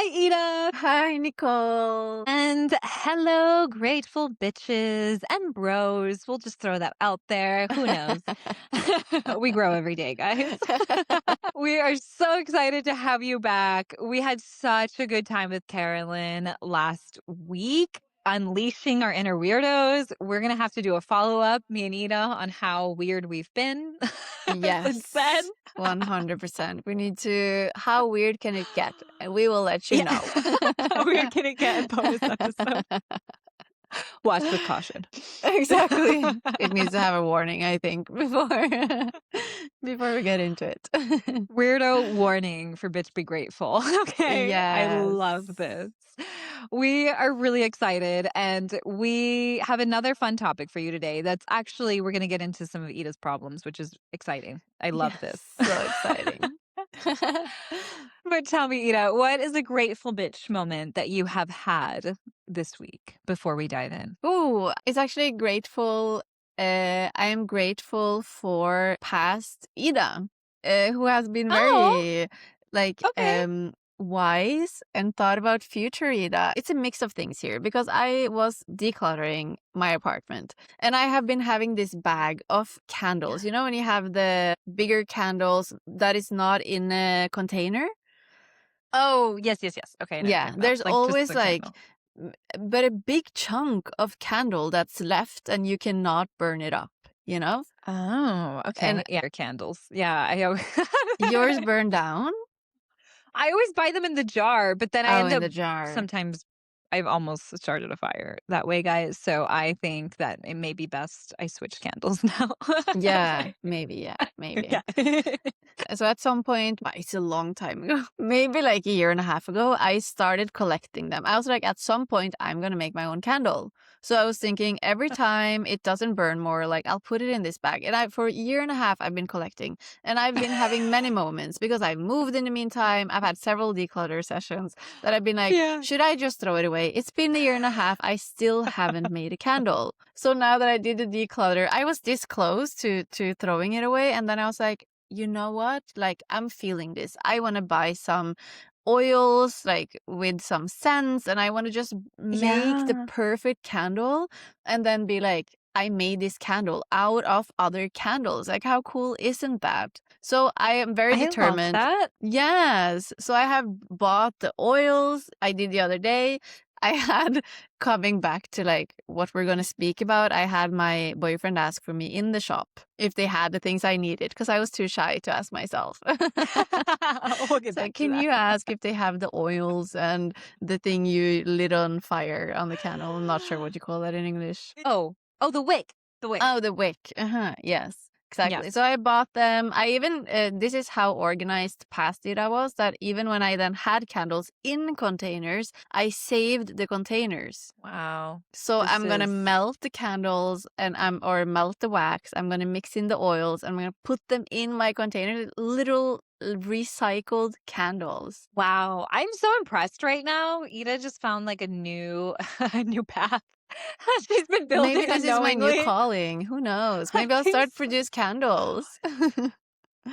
Hi, Ida. Hi, Nicole. And hello, grateful bitches and bros. We'll just throw that out there. Who knows? We grow every day, guys. We are so excited to have you back. We had such a good time with Carolyn last week, unleashing our inner weirdos. We're going to have to do a follow up, me and Ida, on how weird we've been since then. Yes, 100%. We need to. How weird can it get? And we will let you know. We're going to get a bonus episode. Watch with caution. Exactly. It needs to have a warning, I think, before we get into it. Weirdo warning for bitch be grateful. Okay. I love Yes. this. We are really excited and we have another fun topic for you today. That's actually, we're going to get into some of Ida's problems, which is exciting. I love this. So exciting. But tell me, Ida, what is a grateful bitch moment that you have had this week before we dive in? Ooh, it's actually grateful. I am grateful for past Ida, who has been very Okay. wise and thought about future Ida. It's a mix of things here because I was decluttering my apartment and I have been having this bag of candles. You know, when you have the bigger candles that is not in a container? Oh, yes. Okay, I know what you're Yeah, talking about. there's Like just always the candle. but a big chunk of candle that's left and you cannot burn it up, you know? Oh, okay. And Yeah, candles. Yeah, yours burned down? I always buy them in the jar, but then I Oh, end in up the jar. sometimes I've almost started a fire that way, guys. So I think that it may be best I switch candles now. Yeah, maybe. Yeah. So at some point, but it's a long time ago, maybe like a year and a half ago, I started collecting them. I was like, at some point, I'm going to make my own candle. So I was thinking every time it doesn't burn more, like I'll put it in this bag. And for a year and a half, I've been collecting. And I've been having many moments because I've moved in the meantime. I've had several declutter sessions that I've been like, Yeah. should I just throw it away? It's been a year and a half. I still haven't made a candle. So now that I did the declutter, I was this close to throwing it away. And then I was like, you know what? Like, I'm feeling this. I want to buy some oils, like with some scents, and I want to just make the Yeah. perfect candle and then be like, I made this candle out of other candles. Like, how cool isn't that? So I am very I love determined. that. Yes. So I have bought the oils I did the other day. I had coming back to like what we're going to speak about. I had my boyfriend ask for me in the shop if they had the things I needed because I was too shy to ask myself. We'll get So back to can that. you ask if they have the oils and the thing you lit on fire on the candle? I'm not sure what you call that in English. Oh, the wick. The wick. Oh, the wick. Yes, exactly. Yes. So I bought them. I even, this is how organized past it I was, that even when I then had candles in containers, I saved the containers. Wow. So I'm gonna melt the candles or melt the wax. I'm gonna mix in the oils. I'm gonna put them in my container, little recycled candles. Wow, I'm so impressed right now. Ida just found like a new a new path. She's been building Maybe this is my new unknowingly. calling. Who knows? I Maybe I'll think start so. produce candles.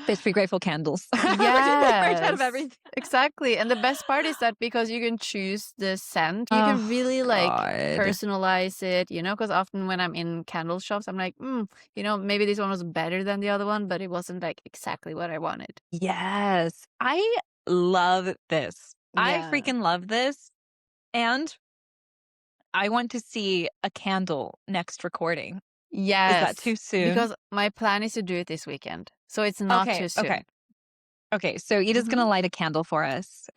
Bitch, be grateful candles. We can make merch out of Yes, everything. exactly. And the best part is that because you can choose the scent, you can Oh really like God. personalize it, you know, because often when I'm in candle shops, I'm like, you know, maybe this one was better than the other one, but it wasn't like exactly what I wanted. Yes. I love this. I Yeah. freaking love this. And I want to see a candle next recording. Is that Yes, too soon? because my plan is to do it this weekend. So it's not too Okay. soon. Okay, so Ida's Mm-hmm. gonna light a candle for us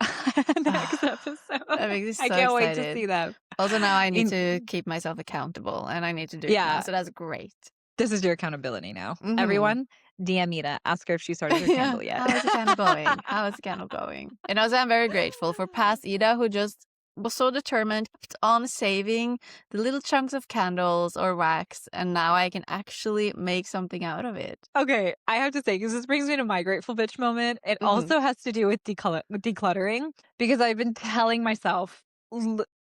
next episode. That makes me I so can't wait to excited. see that. Also, now I need In to keep myself accountable and I need to do it now. Yeah, So that's great. this is your accountability now. Mm-hmm. Everyone, DM Ida. Ask her if she started her Yeah. candle yet. How is the candle going? How is the candle going? And also, I'm very grateful for past Ida who just was so determined, kept on saving the little chunks of candles or wax. And now I can actually make something out of it. Okay, I have to say, because this brings me to my grateful bitch moment. It Mm-hmm. also has to do with decluttering because I've been telling myself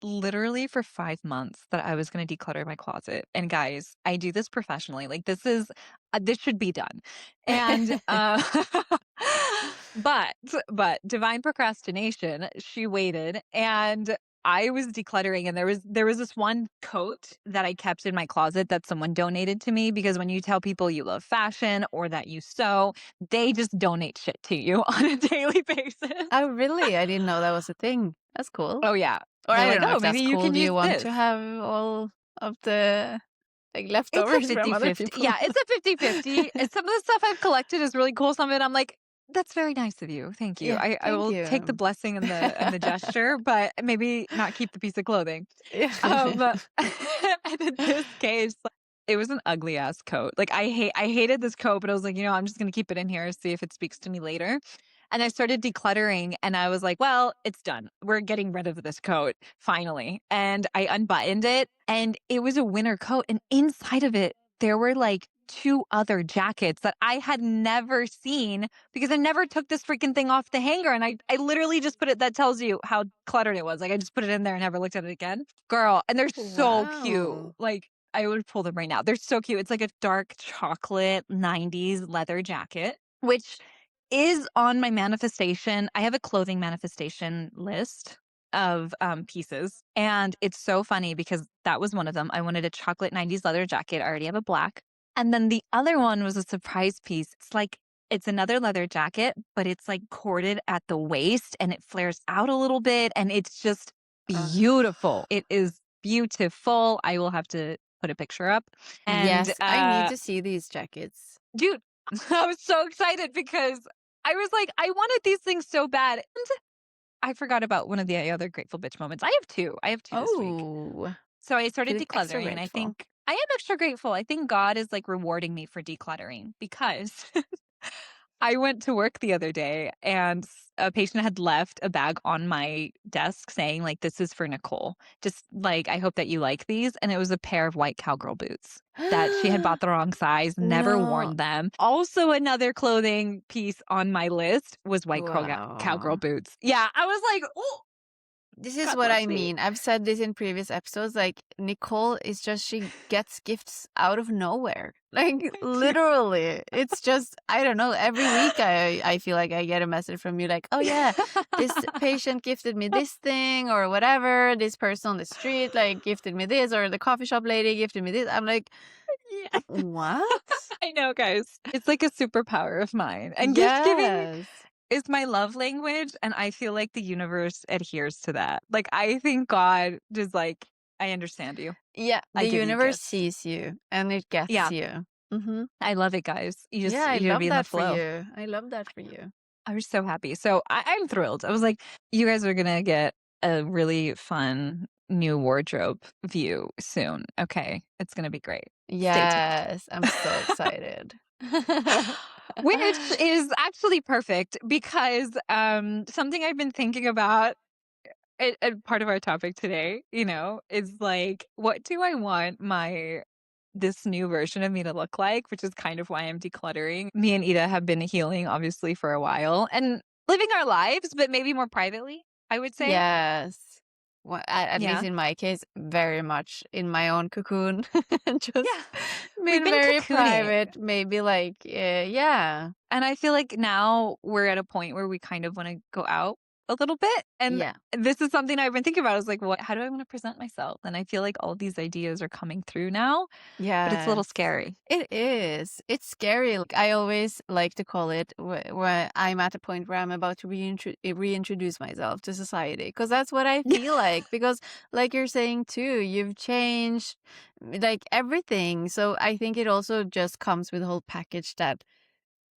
literally for 5 months that I was going to declutter my closet. And guys, I do this professionally. Like this should be done. And but But divine procrastination, she waited and I was decluttering and there was this one coat that I kept in my closet that someone donated to me because when you tell people you love fashion or that you sew, they just donate shit to you on a daily basis. Oh, really? I didn't know that was a thing. That's cool. Oh yeah. Or They're I don't like, know "Oh, if maybe that's you cool. can Do use you want this." to have all of the like It's a leftovers from other 50-50. people? Yeah, it's a 50-50. And some of the stuff I've collected is really cool. Some of it I'm like, "That's very nice of you. Thank you. Yeah, I thank will take the you. blessing and the gesture, but maybe not keep the piece of clothing." Yeah. And in this case, it was an ugly ass coat. Like I hated this coat, but I was like, I'm just gonna keep it in here, see if it speaks to me later. And I started decluttering and I was like, well, it's done. We're getting rid of this coat finally. And I unbuttoned it and it was a winter coat. And inside of it, there were like two other jackets that I had never seen because I never took this freaking thing off the hanger. And I literally just put it, that tells you how cluttered it was. Like I just put it in there and never looked at it again. Girl, and they're so cute. Wow. Like I would pull them right now. They're so cute. It's like a dark chocolate 90s leather jacket, which is on my manifestation. I have a clothing manifestation list of pieces. And it's so funny because that was one of them. I wanted a chocolate 90s leather jacket. I already have a black. And then the other one was a surprise piece. It's another leather jacket, but it's like corded at the waist and it flares out a little bit. And it's just Ugh. beautiful. It is beautiful. I will have to put a picture up. And Yes, I need to see these jackets. dude, I was so excited because I was like, I wanted these things so bad. And I forgot about one of the other grateful bitch moments. I have two. I have two this week. Oh, So I started feeling extra decluttering, and I grateful. think I am extra grateful. I think God is like rewarding me for decluttering because I went to work the other day and a patient had left a bag on my desk saying, like, this is for Nicole. Just like, I hope that you like these. And it was a pair of white cowgirl boots that she had bought the wrong size, never No. worn them. Also, another clothing piece on my list was white cowgirl Wow. boots. Yeah, I was like, oh, This is God what bless I me. mean. I've said this in previous episodes. Like, Nicole is just, she gets gifts out of nowhere. Like, Thank you. literally. It's just, I don't know. Every week I feel like I get a message from you, like, oh, yeah, this patient gifted me this thing or whatever. This person on the street, like, gifted me this, or the coffee shop lady gifted me this. I'm like, Yeah. what? I know, guys. It's like a superpower of mine. And gift giving Yes. is my love language, and I feel like the universe adheres to that. Like, I think God just like, I understand you. Yeah. I The give you universe gifts. sees you and it gets Yeah, you. Mm-hmm. I love it, guys. Yeah, I You gotta be love in the that for flow. you. I love that for you. I was so happy. So I'm thrilled. I was like, you guys are gonna get a really fun new wardrobe view soon. Okay. It's gonna be great. Stay tuned. Yes, I'm so excited. Which is actually perfect because something I've been thinking about and part of our topic today, is like, what do I want this new version of me to look like? Which is kind of why I'm decluttering. Me and Ida have been healing, obviously, for a while and living our lives, but maybe more privately, I would say. Yes. Well, at least Yeah. in my case, very much in my own cocoon. Just Yeah. We've been been very cocooning. private, maybe like, yeah. And I feel like now we're at a point where we kind of want to go out a little bit. And Yeah. this is something I've been thinking about. I was like, how do I want to present myself? And I feel like all these ideas are coming through now, but it's a little Yes. scary. It is. It's scary. Like, I always like to call it where I'm at a point where I'm about to reintroduce myself to society. Because that's what I feel like. Because, like you're saying too, you've changed like everything. So I think it also just comes with a whole package that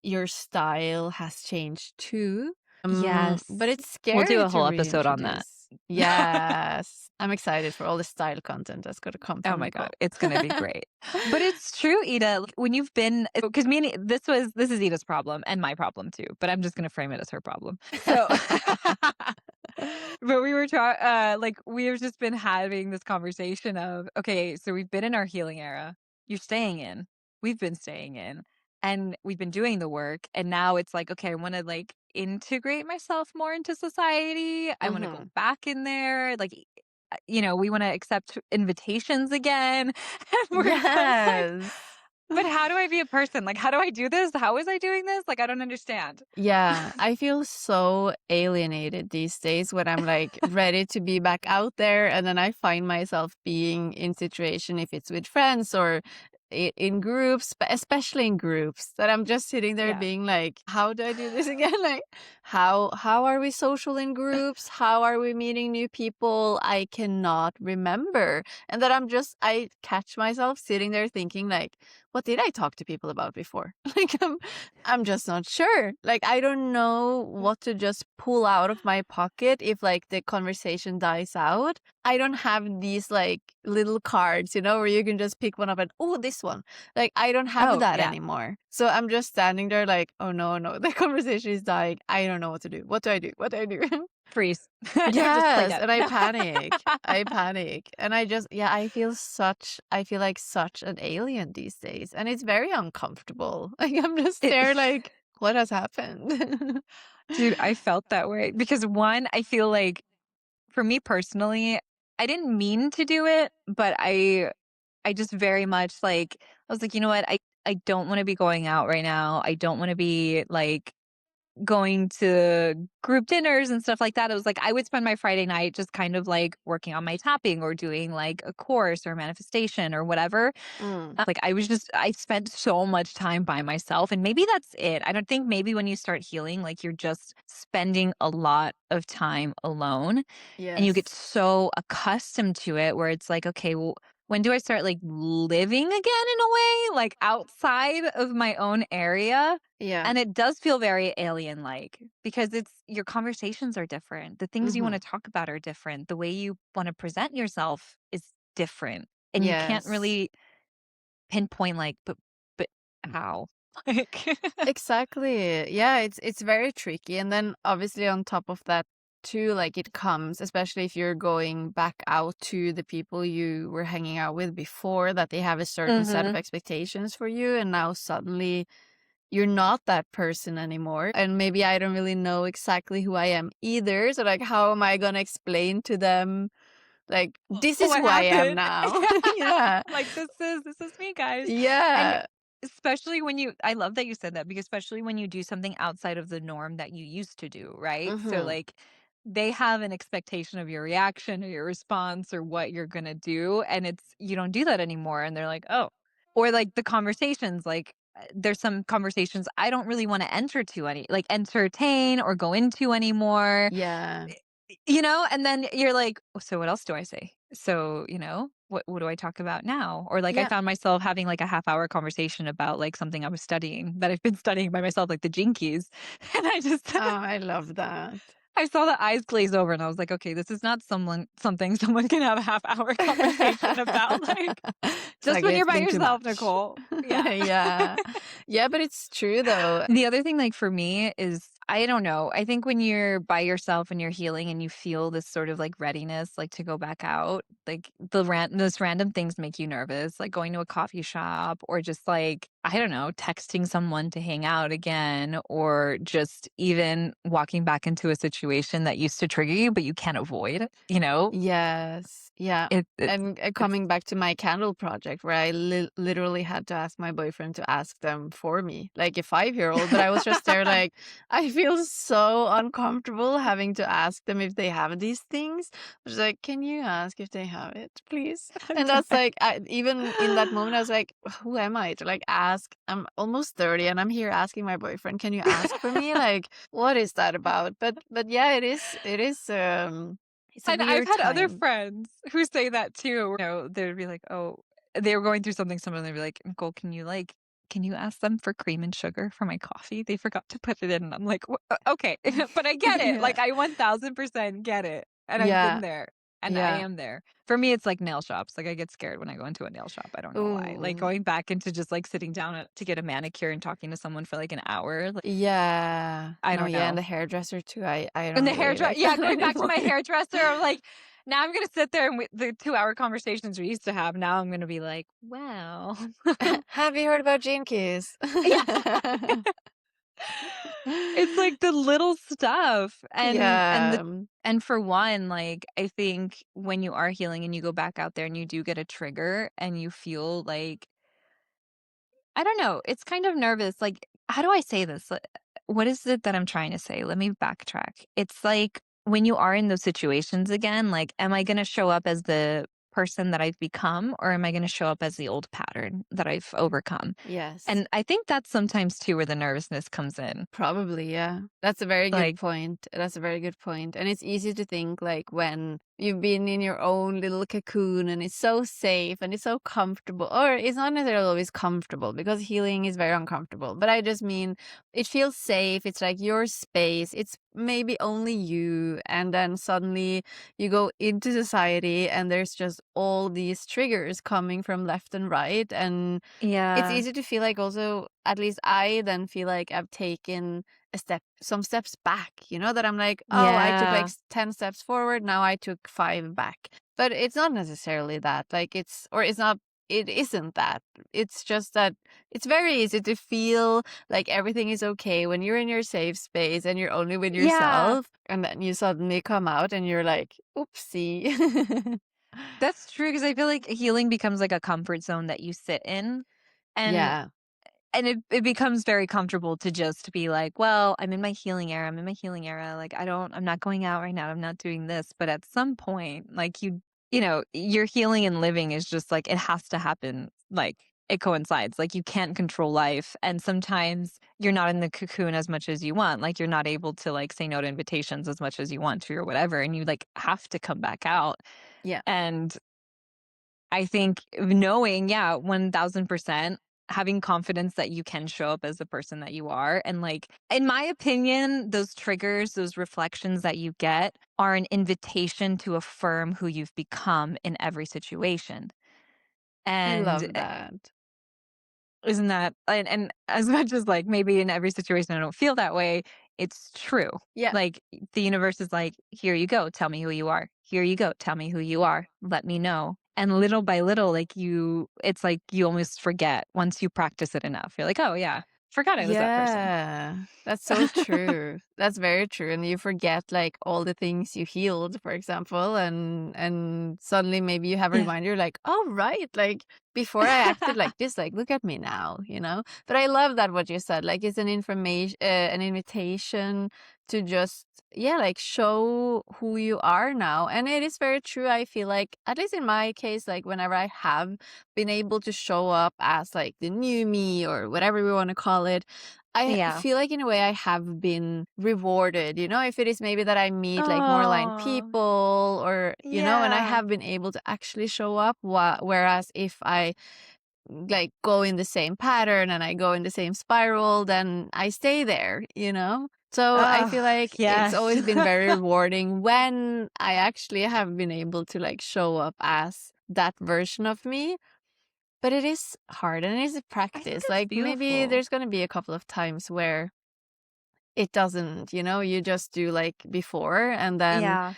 your style has changed too. But Yes. it's We'll do scary a to whole episode on that. reintroduce. Yes. I'm excited for all the style content that's going to come Oh from my God, Nicole. it's gonna be great. But it's true, Ida. Like, when you've been, because this is Ida's problem and my problem too, but I'm just gonna frame it as her problem. So, but we've just been having this conversation of, okay, so we've been in our healing era. You're staying in. We've been staying in, and we've been doing the work. And now it's like, okay, I want to like integrate myself more into society. I want to go Hmm. back in there, like we want to accept invitations again. And we're just like, Yes. But how do I be a person? Like, how do I do this? How was I doing this? Like, I don't understand. Yeah, I feel so alienated these days when I'm like ready to be back out there, and then I find myself being in situation if it's with friends or in groups, but especially in groups, that I'm just sitting there Yeah. being like, how do I do this again? Like, how are we social in groups? How are we meeting new people? I cannot remember, and that I catch myself sitting there thinking like, what did I talk to people about before? Like I'm just not sure. Like, I don't know what to just pull out of my pocket if, like, the conversation dies out. I don't have these, like, little cards, where you can just pick one up and, "Oh, this one." Like, I don't have Oh, that yeah. anymore. So I'm just standing there like, "Oh, no, no, the conversation is dying. I don't know what to do. What do I do? What do I do?" Freeze. No, just play Yes, dead. and I No. panic. I panic. And I feel like such an alien these days, and it's very uncomfortable. Like, I'm just It there like, "What has happened?" Dude, I felt that way because one, I feel like for me personally, I didn't mean to do it, but I just very much like I was like, "You know what? I don't wanna be going out right now. I don't wanna be, like, going to group dinners and stuff like that." It was like I would spend my Friday night just kind of, like, working on my tapping or doing, like, a course or manifestation or whatever. Mm, Like, I spent so much time by myself, and maybe that's it. I don't think maybe when you start healing, like, you're just spending a lot of time alone, and you get yes. so accustomed to it where it's like, "Okay, well, when do I start, like, living again in a way, like, outside of my own area?" Yeah. And it does feel very alien-like because it's your conversations are different. The things you wanna Mhm. talk about are different. The way you wanna present yourself is different, and you can't Yes. really pinpoint, like, but how? Like Exactly. Yeah, it's very tricky. And then obviously on top of that too, like it comes, especially if you're going back out to the people you were hanging out with before, that they have a certain set of Mhm. expectations for you, and now suddenly you're not that person anymore. And maybe I don't really know exactly who I am either. So like how am I gonna explain to them like this is What who I am happened? now? Yeah. Yeah. Like, this is me, guys. And Yeah. especially when you I love that you said that because especially when you do something outside of the norm that you used to do, right? So, Hmm. like, they have an expectation of your reaction or your response or what you're gonna do, and it's you don't do that anymore, and they're like, "Oh." Or, like, the conversations, like, there's some conversations I don't really wanna enter to any like, entertain or go into anymore. Yeah. And then you're like, "So what else do I say? So, what do I talk about now?" Or like I Yeah. found myself having like a half-hour conversation about like something I was studying that I've been studying by myself, like the Gene Keys. And I just Oh, I love that. I saw the eyes glaze over and I was like, "Okay, this is not something someone can have a half-hour conversation about." Like, It's just like when you're it's by been too yourself, much. Nicole. Yeah. Yeah. Yeah, but it's true though. The other thing, like, for me is I don't know, I think when you're by yourself and you're healing and you feel this sort of, like, readiness, like, to go back out, like, those random things make you nervous, like going to a coffee shop or just, like, I don't know, texting someone to hang out again or just even walking back into a situation that used to trigger you, but you can't avoid, you know? Yes. Yeah. It it's And it's coming back to my candle project where I literally had to ask my boyfriend to ask them for me, like a 5-year-old. But I was just there, like, I feel so uncomfortable having to ask them if they have these things. I was like, can you ask if they have it, please? I'm And that's dying. like, even in that moment, I was like, who am I to like ask? I'm almost 30 and I'm here asking my boyfriend, can you ask for me? Like, what is that about? But yeah, it's a And I've weird had other time. friends who say that too. They'd be like, "Oh," they were going through something similar. They'd be like, "Nicole, can you ask them for cream and sugar for my coffee? They forgot to put it in." And I'm like, Okay, but I get it. Yeah. Like, I 1000% get it, and I've Yeah. been there, and I Yeah. am there. For me, it's like nail shops. Like, I get scared when I go into a nail shop. I don't know why. Like Ooh. going back into just like sitting down to get a manicure and talking to someone for like an hour. Like, Yeah. I No, don't yeah, and know. the hairdresser too. I And don't the really hairdresser, like yeah, that going back to anymore. my hairdresser, I'm like, now I'm gonna sit there and the 2-hour conversations we used to have, now I'm gonna be like, "Well." Have you heard about Gene Keys? Yeah. It's like the little stuff, Yeah. and for one, like, I think when you are healing and you go back out there and you do get a trigger and you feel like I don't know. It's kind of nervous. Like, how do I say this? What is it that I'm trying to say? Let me backtrack. It's like when you are in those situations again, like, am I going to show up as the person that I've become, or am I going to show up as the old pattern that I've overcome? Yes. And I think that's sometimes too where the nervousness comes in. Probably, yeah. That's a very good Like, point. That's a very good point. And it's easy to think like when you've been in your own little cocoon and it's so safe and it's so comfortable, or it's not necessarily always comfortable because healing is very uncomfortable. But I just mean it feels safe. It's like your space. It's maybe only you. And then suddenly you go into society and there's just all these triggers coming from left and right. And it's yeah, easy to feel like also, at least I then feel like I've taken some steps back, that I'm like, oh, I took like yeah, 10 steps forward, now I took 5 back. But it's not necessarily that. Like it isn't that. It's just that it's very easy to feel like everything is okay when you're in your safe space and you're only with yeah. yourself. And then you suddenly come out and you're like, oopsie. That's true because I feel like healing becomes like a comfort zone that you sit in. And Yeah. it becomes very comfortable to just be like, "Well, I'm in my healing era, I'm in my healing era, like, I'm not going out right now, I'm not doing this," but at some point, like, your healing and living is just, like, it has to happen, like, it coincides, like, you can't control life, and sometimes you're not in the cocoon as much as you want, like, you're not able to, like, say no to invitations as much as you want to or whatever, and you, like, have to come back out, Yeah. and I think knowing, yeah, 1000%, having confidence that you can show up as the person that you are. And like, in my opinion, those triggers, those reflections that you get are an invitation to affirm who you've become in every situation. I And love that. isn't that, and as much as like maybe in every situation I don't feel that way, it's true. Yeah. Like the universe is like, here you go, tell me who you are. Here you go, tell me who you are. Let me know. And little by little, like it's like you almost forget once you practice it enough. You're like, oh yeah, forgot I was that person. Yeah, that's so true. That's very true. And you forget like all the things you healed, for example, and suddenly maybe you have a reminder like, oh right, like before I acted like this, like look at me now. But I love that what you said. Like it's an invitation to just yeah, like show who you are now. And it is very true. I feel like at least in my case, like whenever I have been able to show up as like the new me or whatever we want to call it, I Yeah. feel like in a way I have been rewarded, if it is maybe that I meet like more aligned Oh, people or, and I yeah. have been able to actually show up. Whereas if I like go in the same pattern and I go in the same spiral, then I stay there. So I Oh, feel like it's yes. always been very rewarding when I actually have been able to like show up as that version of me, but it is hard and it is a I think practice. it's Like maybe beautiful. there's going to be a couple of times where it doesn't, you just do like before. And then, Yeah.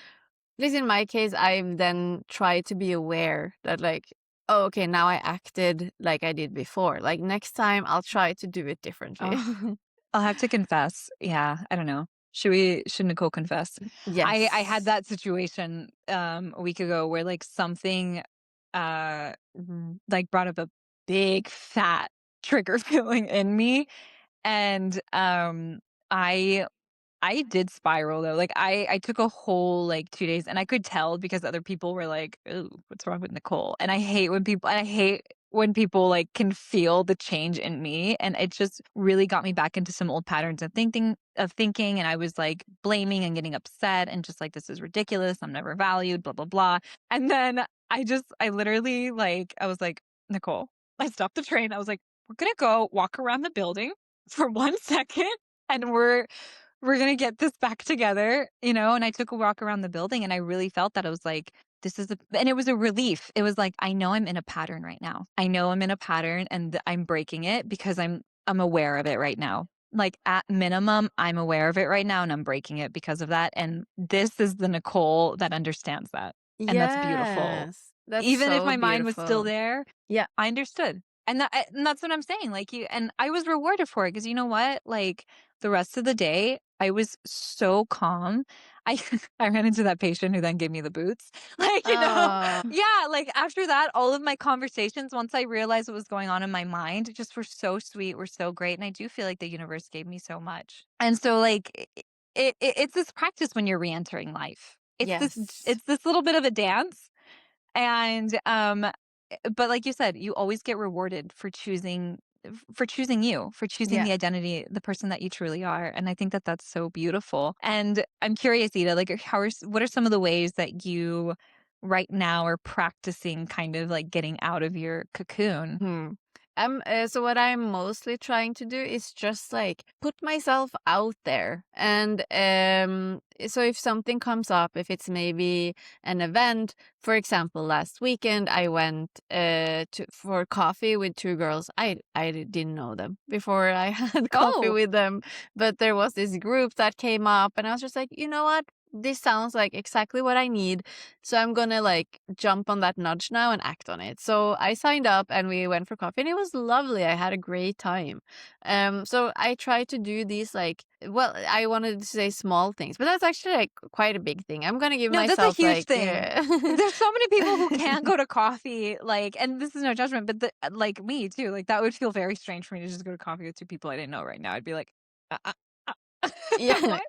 at least in my case, I've then tried to be aware that, like, oh, okay, now I acted like I did before. Like next time I'll try to do it differently. Oh. I'll have to confess. Yeah, I don't know. Should Nicole confess? I had Yes. that situation a week ago where like something like brought up a big fat trigger feeling in me and I I did spiral though. Like I took a whole like 2 days and I could tell because other people were like, "Ooh, what's wrong with Nicole?" And I hate when people like can feel the change in me and it just really got me back into some old patterns of thinking and I was like blaming and getting upset and just like this is ridiculous. I'm never valued, blah blah blah. And then I literally like I was like, "Nicole." I stopped the train. I was like, "We're going to go walk around the building for 1 second and we're gonna get this back together," and I took a walk around the building and I really felt that I was like, this is a and it was a relief. It was like, I know I'm in a pattern right now. I know I'm in a pattern and I'm breaking it because I'm aware of it right now. Like at minimum, I'm aware of it right now and I'm breaking it because of that. And this is the Nicole that understands that. And that's beautiful. Yes. That's Even if so my mind was still beautiful. there, Yeah. I understood. And that's what I'm saying, like, and I was rewarded for it because you know what? Like, the rest of the day, I was so calm. I I ran into that patient who then gave me the boots. Like, Oh, yeah, like, after that, all of my conversations, once I realized what was going on in my mind, just were so sweet, were so great, and I do feel like the universe gave me so much. And so, like, it's this practice when you're reentering life. yes. It's this little bit of a dance, and, but like you said, you always get rewarded for choosing you, for choosing Yeah. the identity, the person that you truly are, and I think that that's so beautiful. And I'm curious, Ida, like, what are some of the ways that you right now are practicing kind of like getting out of your cocoon? Hmm. So what I'm mostly trying to do is just like put myself out there. And so if something comes up, if it's maybe an event, for example, last weekend I went for coffee with two girls. I didn't know them before I had coffee Oh, with them, but there was this group that came up and I was just like, you know what? This sounds like exactly what I need. So I'm gonna like jump on that nudge now and act on it. So I signed up and we went for coffee and it was lovely. I had a great time. So I try to do these like, well, I wanted to say small things, but that's actually like quite a big thing. I'm gonna give no, that's a myself huge like, thing. There's so many people who can't go to coffee, like, and this is no judgment, but like me too, like that would feel very strange for me to just go to coffee with two people I didn't know right now. I'd be like, uh, yeah, what?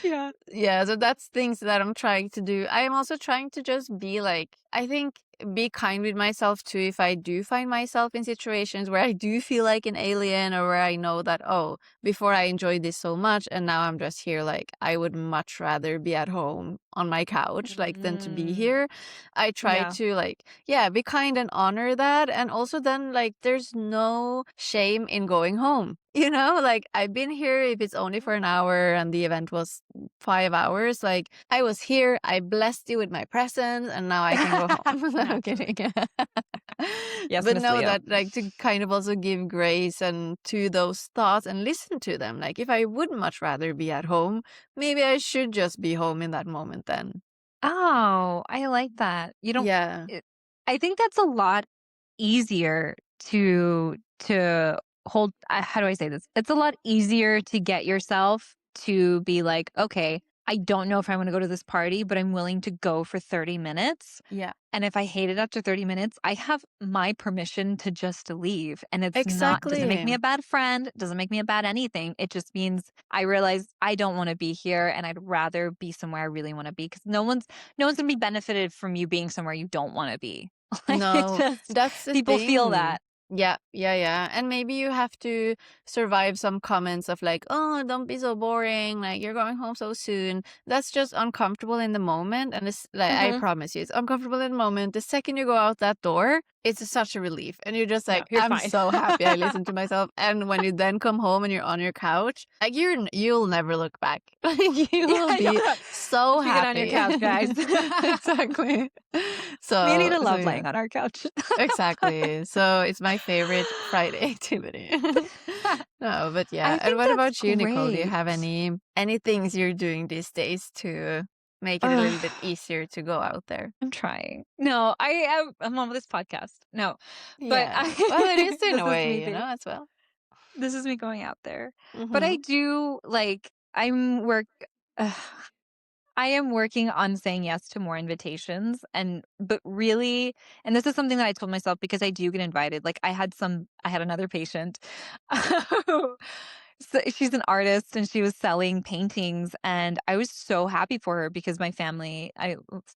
Yeah. Yeah, so that's things that I'm trying to do. I am also trying to just be like, I think be kind with myself too if I do find myself in situations where I do feel like an alien or where I know that, oh, before I enjoyed this so much and now I'm just here like I would much rather be at home on my couch like than to be Mm, here. I try yeah. to like, yeah, be kind and honor that. And also then like there's no shame in going home. You know, like I've been here if it's only for an hour and the event was 5 hours. Like I was here, I blessed you with my presence, and now I can go home. No, I'm kidding. Naturally. Yes, But Miss know Leo. that like to kind of also give grace and to those thoughts and listen to them. Like if I would much rather be at home, maybe I should just be home in that moment then. Oh, I like that. You don't Yeah. it I think that's a lot easier to hold how do I say this? It's a lot easier to get yourself to be like, "Okay, I don't know if I wanna go to this party, but I'm willing to go for 30 minutes. Yeah. And if I hate it after 30 minutes, I have my permission to just leave, and it's not doesn't make Exactly. me a bad friend, doesn't make me a bad anything. It just means I realize I don't wanna be here, and I'd rather be somewhere I really wanna be because no one's gonna be benefited from you being somewhere you don't wanna be." Like, it No, just that's the people feel thing. that. Yeah, yeah, yeah. And maybe you have to survive some comments of like, oh, don't be so boring. Like, you're going home so soon. That's just uncomfortable in the moment. And it's like, I Mhm. promise you, it's uncomfortable in the moment. The second you go out that door, it's such a relief. And you're just No, like, you're I'm fine. so happy I listened to myself. And when you then come home and you're on your couch, like, you'll never look back. Like, you Yeah, will I be know. so You should get on your happy. couch, guys. Exactly. Me and Anita So love yeah. laying on our couch. Exactly. So it's my favorite Friday activity. No, but yeah. I And think what that's about you, Nicole? Do you great. have any things you're doing these days to make it a little bit Ugh, easier to go out there? I'm trying. No, I'm on this podcast. No, but Yeah. Well, it is I in a this is me way, being as well. this is me going out there. But I Mm-hmm. do like ugh, I am working on saying yes to more invitations but really and this is something that I told myself because I do get invited. Like I had another patient. So she's an artist and she was selling paintings and I was so happy for her because my family,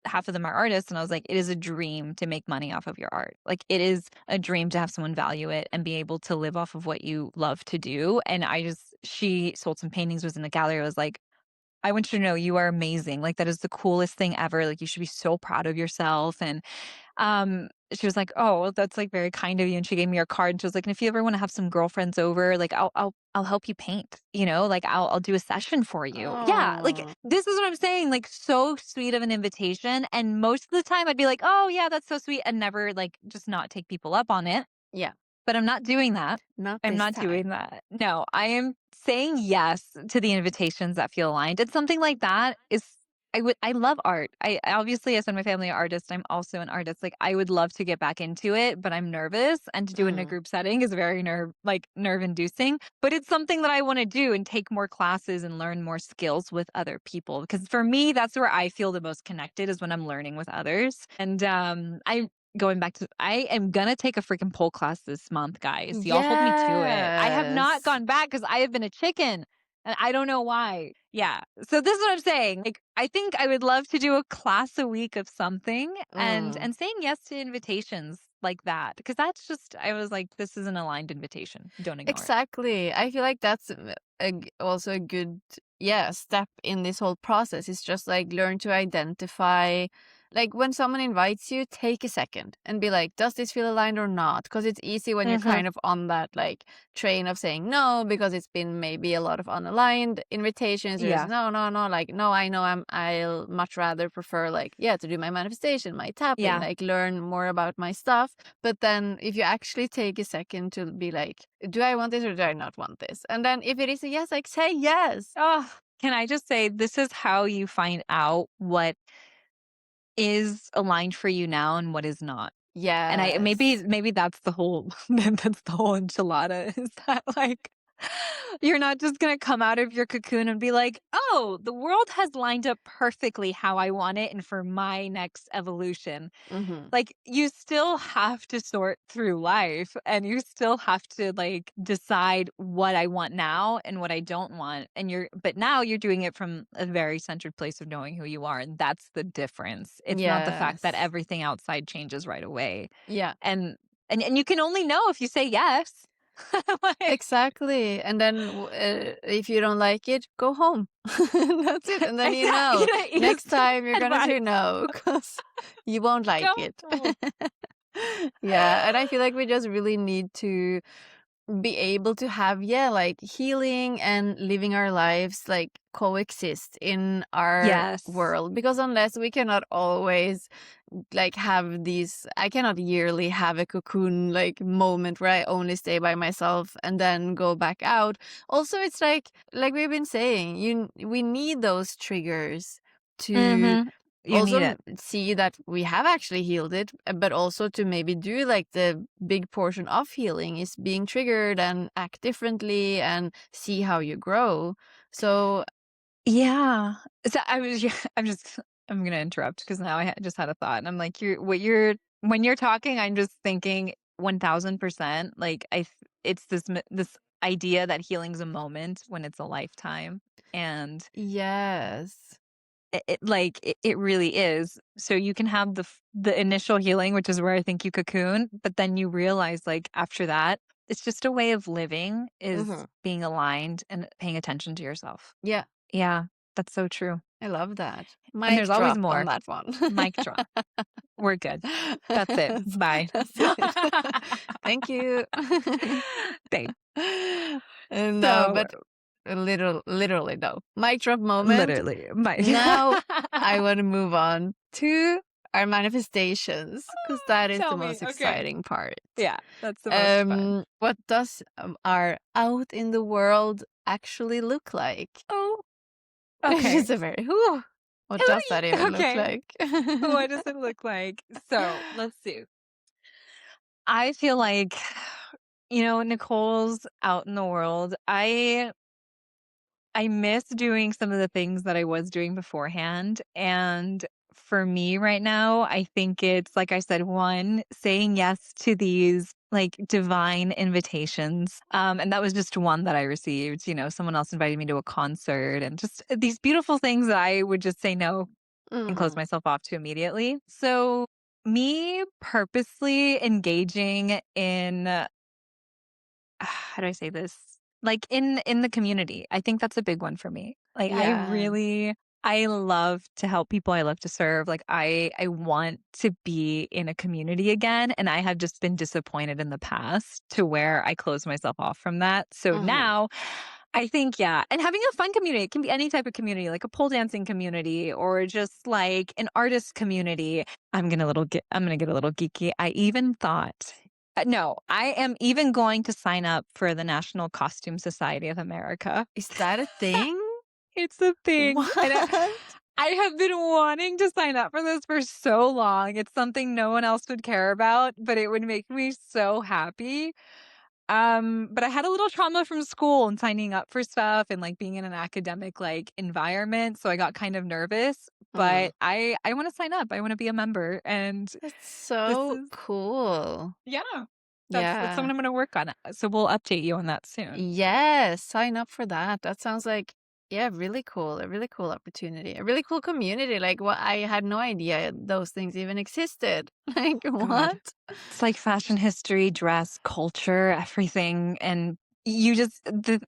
half of them are artists and I was like it is a dream to make money off of your art. Like it is a dream to have someone value it and be able to live off of what you love to do and she sold some paintings was in the gallery. I was like I want you to know you are amazing. Like, that is the coolest thing ever. Like, you should be so proud of yourself. And she was like, "Oh, well, that's like very kind of you." And she gave me her card. And she was like, "And if you ever want to have some girlfriends over, like, I'll help you paint. You know, like, I'll do a session for you." Yeah, like Oh, this is what I'm saying. Like, so sweet of an invitation. And most of the time, I'd be like, "Oh, yeah, that's so sweet," and never like just not take people up on it. yeah. But I'm not doing that. Not I'm this not doing time. that. No, I am saying yes to the invitations that feel aligned, and something like that is I love art. I obviously, as in my family are artists, I'm also an artist. Like, I would love to get back into it, but I'm nervous, and to do it in a Mm. group setting is very nerve-inducing, but it's something that I wanna do and take more classes and learn more skills with other people, because for me, that's where I feel the most connected is when I'm learning with others, and, I going back to I am gonna take a freaking pole class this month, guys. Y'all hold me to it. I have not Yes. gone back because I have been a chicken. And I don't know why. Yeah. So this is what I'm saying. Like, I think I would love to do a class a week of something, Mm. and saying yes to invitations like that. Because that's just I was like, this is an aligned invitation. Don't ignore it. Exactly. I feel like that's also a good, yeah, step in this whole process. It's just like learn to identify, like when someone invites you, take a second and be like, does this feel aligned or not? Because it's easy when you're Mhm. kind of on that like train of saying no because it's been maybe a lot of unaligned invitations. You're just Yeah. no, no, no. Like no, I know I'll much rather prefer like yeah to do my manifestation, my tapping, Yeah. like learn more about my stuff. But then if you actually take a second to be like, do I want this or do I not want this? And then if it is a yes, like say yes. Oh, can I just say this is how you find out what is aligned for you now and what is not. And I Yes. maybe that's the whole that's the whole enchilada is that like you're not just gonna come out of your cocoon and be like, "Oh, the world has lined up perfectly how I want it and for my next evolution." Hmm. Like, you still have to sort through life, and you still have to, like, decide what I want now and what I don't want, and but now you're doing it from a very centered place of knowing who you are, and that's the difference. It's not the fact that Yes. everything outside changes right away, Yeah. and and you can only know if you say yes. Like, Exactly. And then if you don't like it, go home. That's it. And then you exactly, know next easy time you're gonna advice. say no because you won't like Go it. home. Yeah. And I feel like we just really need to be able to have, yeah, like healing and living our lives like coexist in our Yes. world, because unless we cannot always like have these, I cannot yearly have a cocoon like moment where I only stay by myself and then go back out. Also it's like we've been saying, we need those triggers to Mhm. You also need it. see that we have actually healed it, but also to maybe do like the big portion of healing is being triggered and act differently and see how you grow. So, Yeah. So I was yeah, I'm gonna interrupt because now just had a thought, and I'm like, you're when you're talking, I'm just thinking 1000%. Like it's this idea that healing's a moment when it's a lifetime, and yes. it really is. So you can have the initial healing, which is where I think you cocoon, but then you realize like after that, it's just a way of living is Hmm. being aligned and paying attention to yourself. Yeah, Yeah, that's so true. I love that. And Mic there's always drop on more. that one. Mic drop. We're good. That's it. Bye. That's it. Thank you. Thanks. No, So, but literally no. Mic drop moment. literally, my Now I want to move on to our manifestations because that is the Tell me. most Okay. exciting part. Yeah, that's the most fun. What does our out in the world actually look like? Oh, Which okay. is a very, whew, what does that even look Okay. like? What does it look like? So, let's see. I feel like, Nicole's out in the world. I miss doing some of the things that I was doing beforehand. And for me right now, I think it's like I said, one, saying yes to these like divine invitations. And that was just one that I received. Someone else invited me to a concert and just these beautiful things that I would just say no and close Hmm. myself off to immediately. So me purposely engaging in how do I say this? Like in the community. I think that's a big one for me. Like Yeah. I love to help people. I love to serve. Like I want to be in a community again, and I have just been disappointed in the past to where I close myself off from that. So Hmm. now I think yeah, and having a fun community. It can be any type of community, like a pole dancing community or just like an artist community. I'm gonna get a little geeky. I even thought no, I am even going to sign up for the National Costume Society of America. Is that a thing? It's a thing, and What? I have been wanting to sign up for this for so long. It's something no one else would care about, but it would make me so happy. But I had a little trauma from school and signing up for stuff and like being in an academic like environment, so I got kind of nervous, Mm. but I want to sign up. I want to be a member and That's this so is cool. yeah. That's Yeah. something I'm going to work on. So we'll update you on that soon. Yes, sign up for that. That sounds like, yeah, really cool. A really cool opportunity. A really cool community. Like what I had no idea those things even existed. Like God. what? It's like fashion history, dress, culture, everything and you just the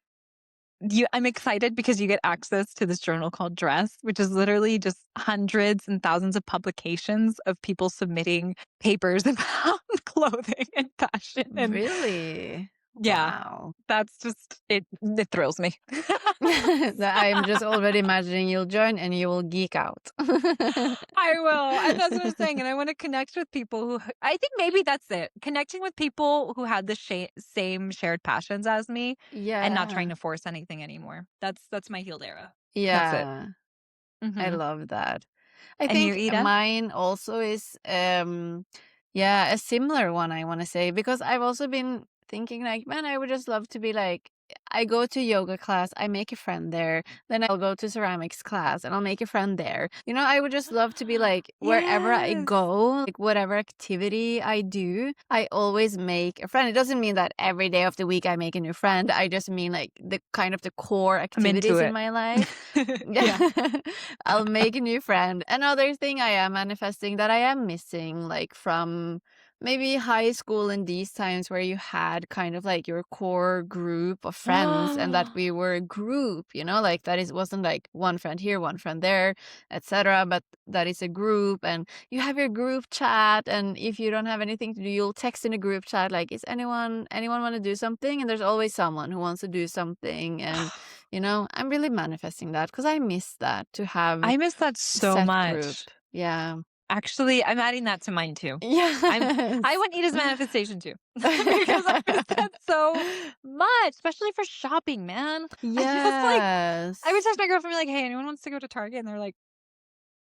I'm excited because you get access to this journal called Dress, which is literally just hundreds and thousands of publications of people submitting papers about clothing and fashion. And Really? yeah, Wow. that's just it thrills me. That I'm just already imagining you'll join and you will geek out. I will. And that's what I'm saying. And I want to connect with people who I think maybe that's it. Connecting with people who had the same shared passions as me and not trying Yeah. to force anything anymore. That's my healed era. That's it. Yeah. I Hmm. love that. I And you, think Ida? mine also is yeah, a similar one I want to say because I've also been thinking like, man, I would just love to be like I go to yoga class, I make a friend there, then I'll go to ceramics class and I'll make a friend there. I would just love to be like wherever I Yes. go, like whatever activity I do, I always make a friend. It doesn't mean that every day of the week I make a new friend. I just mean like the kind of the core I'm into activities in it. my life. Yeah. Yeah. I'll make a new friend. Another thing I am manifesting that I am missing, like from maybe high school and these times where you had kind of like your core group of friends and that we were a group, like that is wasn't like one friend here, one friend there, etc. But that is a group and you have your group chat and if you don't have anything to do, you'll text in a group chat like, is anyone want to do something? And there's always someone who wants to do something and I'm really manifesting that because I miss that to have I miss that a so set group. much. Yeah. Actually, I'm adding that to mine too. I Yes. want Nita's manifestation too. Because I miss that so much, especially for shopping, man. I just like I would Yes. text my girlfriend and be like, "Hey, anyone wants to go to Target?" And they're like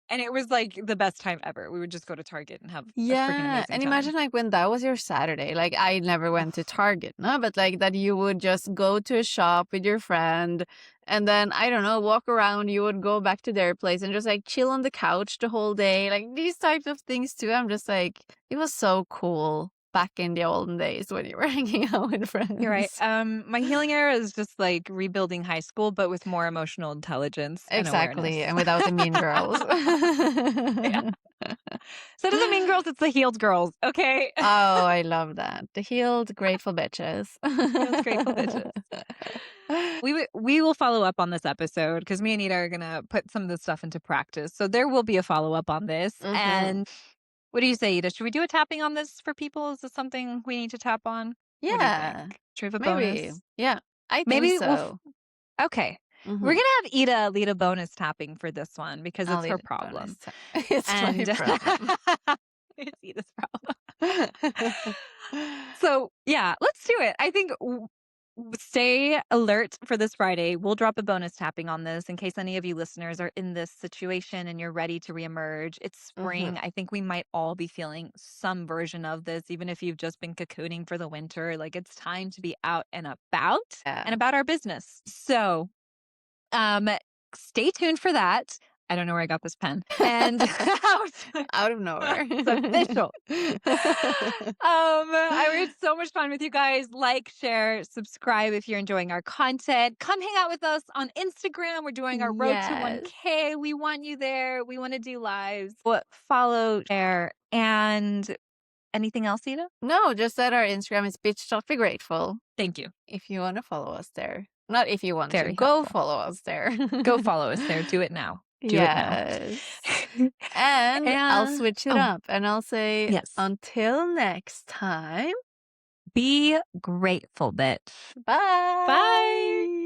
and it was like the best time ever. We would just go to Target and have a freaking Yeah, amazing and time. imagine like when that was your Saturday. Like I never went to Target, no, but like that you would just go to a shop with your friend and then I don't know, walk around, you would go back to their place and just like chill on the couch the whole day. Like these types of things too. I'm just like it was so cool back in the olden days when you were hanging out with You're right. friends. My healing era is just like rebuilding high school, but with more emotional intelligence and Exactly, awareness. and without the mean girls. Yeah. So does the mean girls, it's the healed girls, okay? Oh, I love that. The healed, grateful bitches. Healed, grateful bitches. We will follow up on this episode because me and Nita are gonna put some of this stuff into practice. So there will be a follow up on this. Mhm. And what do you say, Ida? Should we do a tapping on this for people? Is this something we need to tap on? What do you think? Yeah, Should we have a maybe. bonus? Yeah, I think Maybe so. okay. We're Mhm. gonna have Ida lead a bonus tapping for this one because I'll it's her leave it bonus problem. time. It's my And problem. it's Ida's problem. So, yeah, let's do it. I think stay alert for this Friday. We'll drop a bonus tapping on this in case any of you listeners are in this situation and you're ready to reemerge. It's Mhm. spring. I think we might all be feeling some version of this, even if you've just been cocooning for the winter. Like it's time to be out and Yeah. about our business. So, um, stay tuned for that. I don't know where I got this pen. And Out of nowhere. it's official. I had so much fun with you guys. Like, share, subscribe if you're enjoying our content. Come hang out with us on Instagram. We're doing our road to Yes. 1K. We want you there. We want to do lives. Follow, share, and anything else, Ida? No, just that our Instagram is bitch.begrateful Thank you. if you want to follow us there. Not if you want to. Very Go helpful. follow us there. Go follow us there. Do it now. Do it now. Yes. And I'll And switch it oh, up and I'll say yes. until next time. Be grateful, bitch. Bye. Bye.